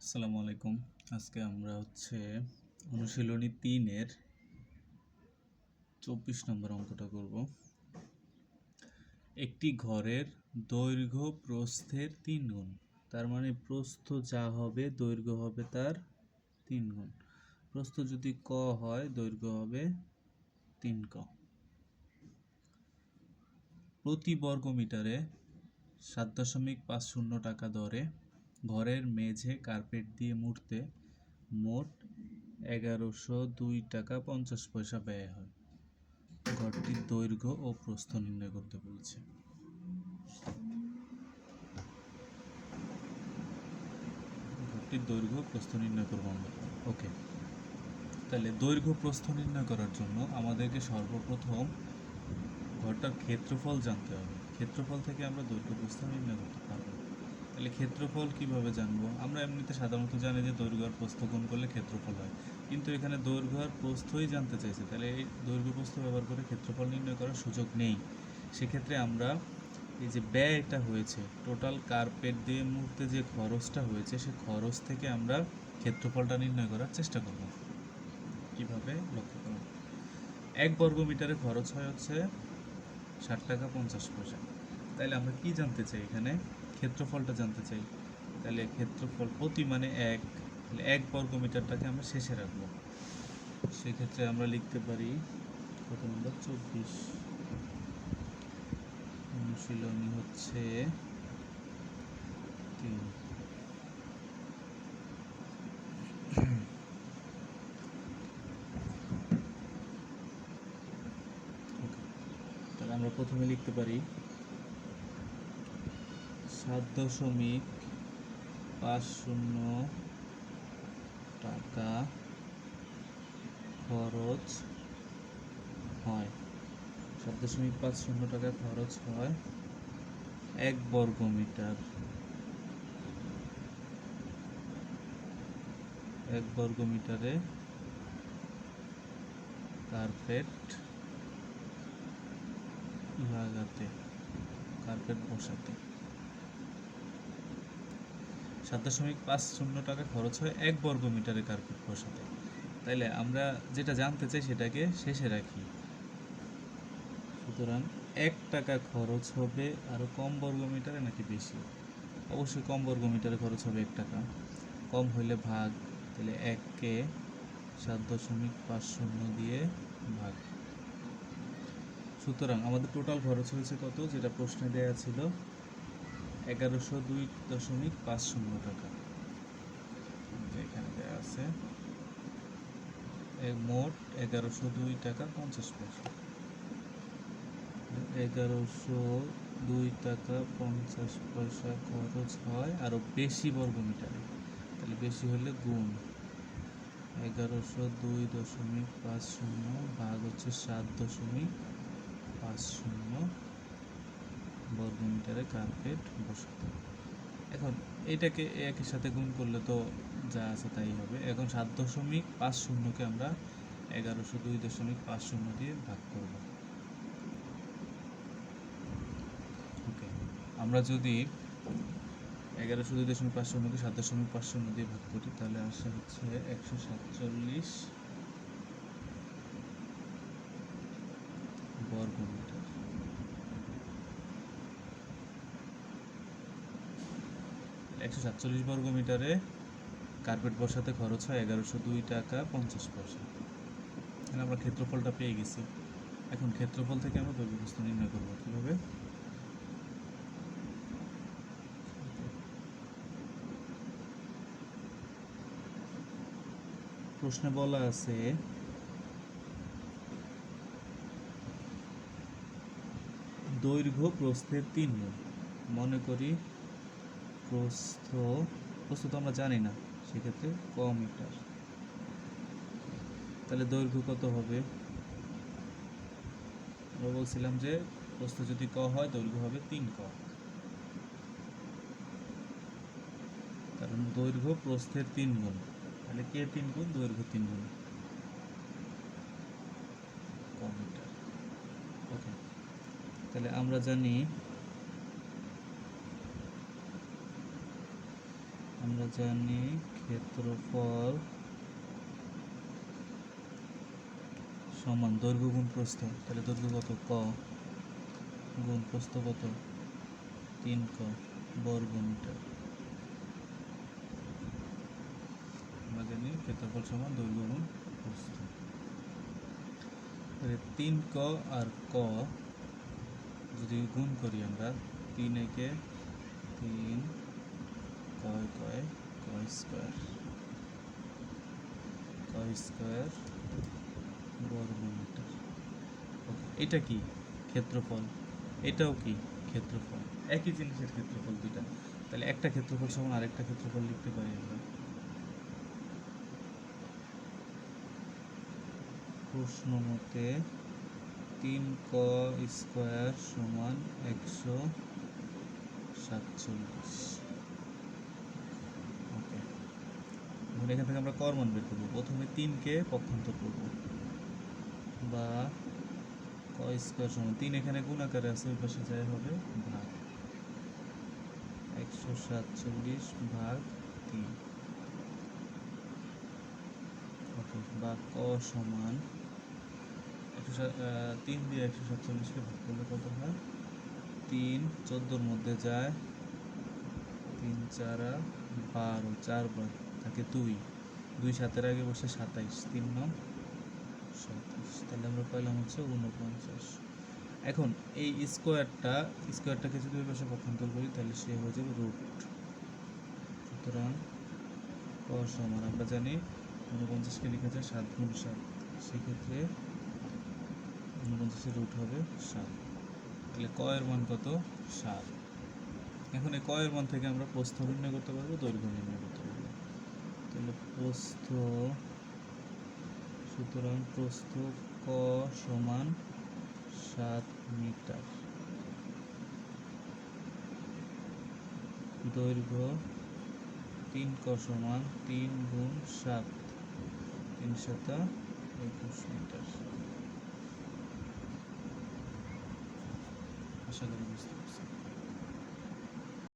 আসসালামু আলাইকুম। আজকে আমরা অনুশীলনী 3 এর 24 নম্বর অঙ্কটা করব। একটি ঘরের দৈর্ঘ্য প্রস্থের 3 গুণ, তার মানে প্রস্থ যা হবে দৈর্ঘ্য হবে তার 3 গুণ। প্রস্থ যদি ক হয় দৈর্ঘ্য হবে 3 ক। প্রতি বর্গ মিটারে 7.50 টাকা দরে ঘরের মেঝে কার্পেট দিয়ে মুড়তে মোট 1102 টাকা 50 পয়সা ব্যয় হয়। ঘরটির দৈর্ঘ্য ও প্রস্থ নির্ণয় করতে বলছে। ঘরটির দৈর্ঘ্য প্রস্থ নির্ণয় করবো আমরা। ওকে, তাহলে দৈর্ঘ্য প্রস্থ নির্ণয় করার জন্য আমাদেরকে সর্বপ্রথম ঘরটার ক্ষেত্রফল জানতে হবে। ক্ষেত্রফল থেকে আমরা দৈর্ঘ্য প্রস্থ নির্ণয় করতে পারবো। তাহলে ক্ষেত্রফল কিভাবে জানবো? আমরা এমনিতে সাধারণত জানি যে দৈর্ঘ্য আর প্রস্থ গুণ করলে ক্ষেত্রফল হয়, কিন্তু এখানে দৈর্ঘ্য আর প্রস্থই জানতে চাইছে। তাহলে এই দৈর্ঘ্য প্রস্থ ব্যবহার করে ক্ষেত্রফল নির্ণয় করার সুযোগ নেই। সেক্ষেত্রে আমরা এই যে ব্যয়টা হয়েছে, টোটাল কার্পেট দিয়ে মুড়তে যে খরচটা হয়েছে, সে খরচ থেকে আমরা ক্ষেত্রফলটা নির্ণয় করার চেষ্টা করব। কিভাবে? লক্ষ্য করুন, 1 বর্গ মিটারে খরচ হয় 60 টাকা 50 পয়সা। তাহলে আমরা কি জানতে চাই? এখানে ক্ষেত্রফলটা জানতে চাই। তাহলে ক্ষেত্রফল প্রতি মানে 1, তাহলে 1 বর্গ মিটারটাকে আমরা শেষে রাখবো। সেক্ষেত্রে আমরা লিখতে পারি কত নম্বর? 24। অনুশীলনী 3। তাহলে আমরা প্রথমে লিখতে পারি 7.50 টাকা খরচ হয়। 7.50 টাকা খরচ হয় 1 বর্গ মিটার। 1 বর্গ মিটারে কার্পেট লাগাতে, কার্পেট বসাতে 7.50 টাকা খরচ হয় 1 বর্গ মিটারে কার্পেট বসাতে। তাইলে আমরা যেটা জানতে চাই সেটাকে শেষে রাখি। সুতরাং 1 টাকা খরচ হবে আরও কম বর্গ মিটারে নাকি বেশি? অবশ্যই কম বর্গ মিটারে খরচ হবে 1 টাকা। কম হইলে ভাগ, তাহলে 1-কে 7.50 দিয়ে ভাগ। সুতরাং আমাদের টোটাল খরচ হয়েছে কত? যেটা প্রশ্নে দেওয়া ছিল 1102.50 টাকা। এখানে দেওয়া আছে মোট 1102 টাকা 50 পয়সা। 1102 টাকা 50 পয়সা খরচ হয় আরও বেশি বর্গ মিটারে। তাহলে বেশি হলে গুণ 1102.50 ভাগ 7.50 বর্গ মিটারে কার্পেট বসাতে। এখন এইটাকে একের সাথে গুণ করলে তো যা আছে তাই হবে। এখন 7.50কে আমরা 1102.50 দিয়ে ভাগ করব। ওকে, আমরা যদি 1102.50কে 7.50 দিয়ে ভাগ করি তাহলে আসে 147 বর্গ মিটার। 147 বর্গ মিটারে কার্পেট বসাতে খরচ হয় 1102 টাকা 50 পয়সা। এখানে আমরা ক্ষেত্রফলটা পেয়ে গেছি। এখন ক্ষেত্রফল থেকে আমরা দৈর্ঘ্য প্রস্থ নির্ণয় করব। কীভাবে? প্রশ্নে বলা আছে দৈর্ঘ্য প্রস্থের 3 গুণ। মনে করি প্রস্থ তো আমরা জানি না, সেক্ষেত্রে ক মিটার। তাহলে দৈর্ঘ্য কত হবে? আমরা বলছিলাম যে প্রস্থ যদি ক হয় দৈর্ঘ্য হবে 3 ক, কারণ দৈর্ঘ্য প্রস্থের 3 গুণ। তাহলে কে 3 গুণ? দৈর্ঘ্য 3 গুণ ক মিটার। ওকে, তাহলে আমরা জানি আমরা জানি ক্ষেত্রফল সমান দৈর্ঘ্য গুণ প্রস্থ। তাহলে দৈর্ঘ্য কত? ক গুণ প্রস্থ কত? 3 ক বর্গ মিটার। আমরা জানি ক্ষেত্রফল সমান দৈর্ঘ্য গুণ প্রস্থ। তাহলে 3 ক আর ক যদি গুণ করি আমরা, 3 একে 3, কয় কয় কয় স্কোয়ার, কয় স্কোয়ার বর্গ মিটার। এটা কি? ক্ষেত্রফল। এটাও কি? ক্ষেত্রফল। একই জিনিসের ক্ষেত্রফল দুইটা। তাহলে একটা ক্ষেত্রফল সমান আরেকটা ক্ষেত্রফল লিখতে পারি আমরা। প্রশ্ন মতে 3 ক স্কোয়ার সমান 147। ওকে, এখন এখান থেকে আমরা কর মান বের করবো। প্রথমে 3কে পক্ষান্তর করব, বা ক স্কোয়ার সমান 3 এখানে গুণ আকারে আছে, ওই পাশে যায় হবে ভাগ, 147 ভাগ 3। ওকে, বা ক সমান 3 দিয়ে 147কে ভাগ করলে কত হয়? 3 14-র মধ্যে যায়, 3 4 12, 4 বার থাকে 2, 2 7-এর আগে বসে 27, 3 9 27। তাহলে আমরা পাইলাম হচ্ছে 49। এখন এই স্কোয়ারটাকে যদি ওই পাশে পক্ষান্তর করি তাহলে সে হয়ে যাবে রুট। সুতরাং ক সমান আমরা জানি 49কে লেখা যায় 7 গুণ 7, সেক্ষেত্রে 49-এর রুট হবে 7। তাহলে ক এর মান কত? 7। এখন এই ক এর মান থেকে আমরা প্রস্থ নির্ণয় করতে পারবো, দৈর্ঘ্য নির্ণয় করতে পারবো। তাহলে প্রস্থ, সুতরাং প্রস্থ ক সমান 7 মিটার, দৈর্ঘ্য 3 ক সমান 3 গুণ 7, 3 7 21 মিটার। আশা করি বুঝতে পারছি।